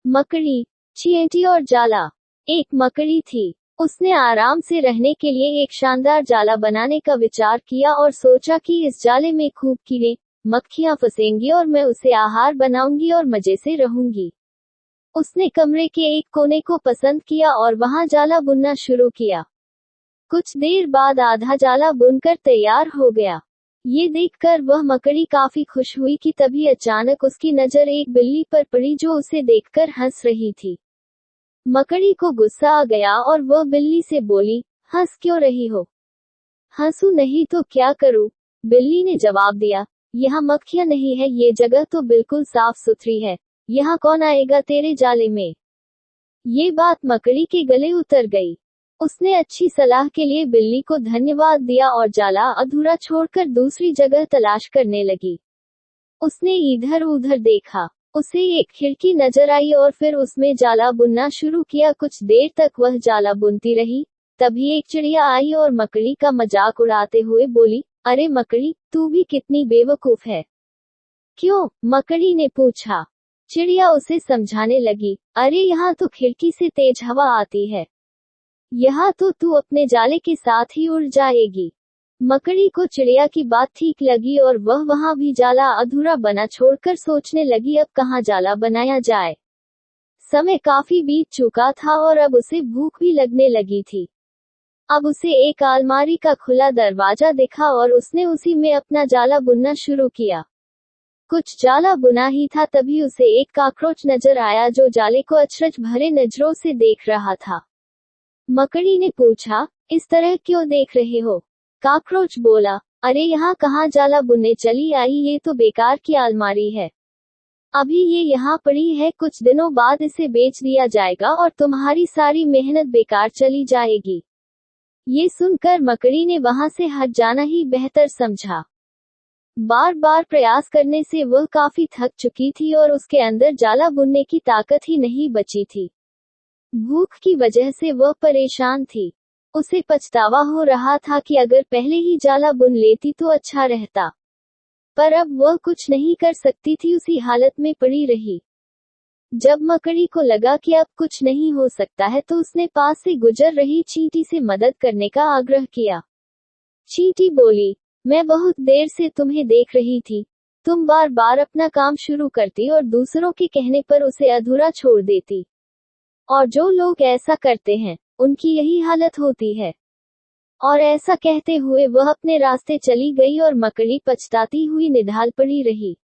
मकड़ी, चींटी और जाला। एक मकड़ी थी। उसने आराम से रहने के लिए एक शानदार जाला बनाने का विचार किया और सोचा कि इस जाले में खूब कीड़े मक्खियां फंसेंगी और मैं उसे आहार बनाऊंगी और मजे से रहूंगी। उसने कमरे के एक कोने को पसंद किया और वहां जाला बुनना शुरू किया। कुछ देर बाद आधा जाला बुनकर तैयार हो गया। ये देखकर वह मकड़ी काफी खुश हुई कि तभी अचानक उसकी नजर एक बिल्ली पर पड़ी जो उसे देखकर हंस रही थी। मकड़ी को गुस्सा आ गया और वह बिल्ली से बोली, हंस क्यों रही हो? हंसू नहीं तो क्या करूं? बिल्ली ने जवाब दिया, यहाँ मक्खियां नहीं है, ये जगह तो बिल्कुल साफ सुथरी है, यहाँ कौन आएगा तेरे जाले में? ये बात मकड़ी के गले उतर गई। उसने अच्छी सलाह के लिए बिल्ली को धन्यवाद दिया और जाला अधूरा छोड़कर दूसरी जगह तलाश करने लगी। उसने इधर उधर देखा। उसे एक खिड़की नजर आई और फिर उसमें जाला बुनना शुरू किया। कुछ देर तक वह जाला बुनती रही। तभी एक चिड़िया आई और मकड़ी का मजाक उड़ाते हुए बोली, अरे मकड़ी, तू भी कितनी बेवकूफ है। क्यों? मकड़ी ने पूछा। चिड़िया उसे समझाने लगी, अरे यहाँ तो खिड़की से तेज हवा आती है, यहाँ तो तू अपने जाले के साथ ही उड़ जाएगी। मकड़ी को चिड़िया की बात ठीक लगी और वह वहां भी जाला अधूरा बना छोड़कर सोचने लगी अब कहाँ जाला बनाया जाए। समय काफी बीत चुका था और अब उसे भूख भी लगने लगी थी। अब उसे एक अलमारी का खुला दरवाजा दिखा और उसने उसी में अपना जाला बुनना शुरू किया। कुछ जाला बुना ही था तभी उसे एक कॉकरोच नजर आया जो जाले को अचरज भरे नजरों से देख रहा था। मकड़ी ने पूछा, इस तरह क्यों देख रहे हो? कॉकरोच बोला, अरे यहाँ कहाँ जाला बुनने चली आई, ये तो बेकार की अलमारी है। अभी ये यहाँ पड़ी है, कुछ दिनों बाद इसे बेच दिया जाएगा और तुम्हारी सारी मेहनत बेकार चली जाएगी। ये सुनकर मकड़ी ने वहां से हट जाना ही बेहतर समझा। बार बार प्रयास करने से वह काफी थक चुकी थी और उसके अंदर जाला बुनने की ताकत ही नहीं बची थी। भूख की वजह से वह परेशान थी। उसे पछतावा हो रहा था कि अगर पहले ही जाला बुन लेती तो अच्छा रहता, पर अब वह कुछ नहीं कर सकती थी, उसी हालत में पड़ी रही। जब मकड़ी को लगा कि अब कुछ नहीं हो सकता है तो उसने पास से गुजर रही चींटी से मदद करने का आग्रह किया। चींटी बोली, मैं बहुत देर से तुम्हें देख रही थी, तुम बार बार अपना काम शुरू करती और दूसरों के कहने पर उसे अधूरा छोड़ देती, और जो लोग ऐसा करते हैं उनकी यही हालत होती है। और ऐसा कहते हुए वह अपने रास्ते चली गई और मकड़ी पछताती हुई निढाल पड़ी रही।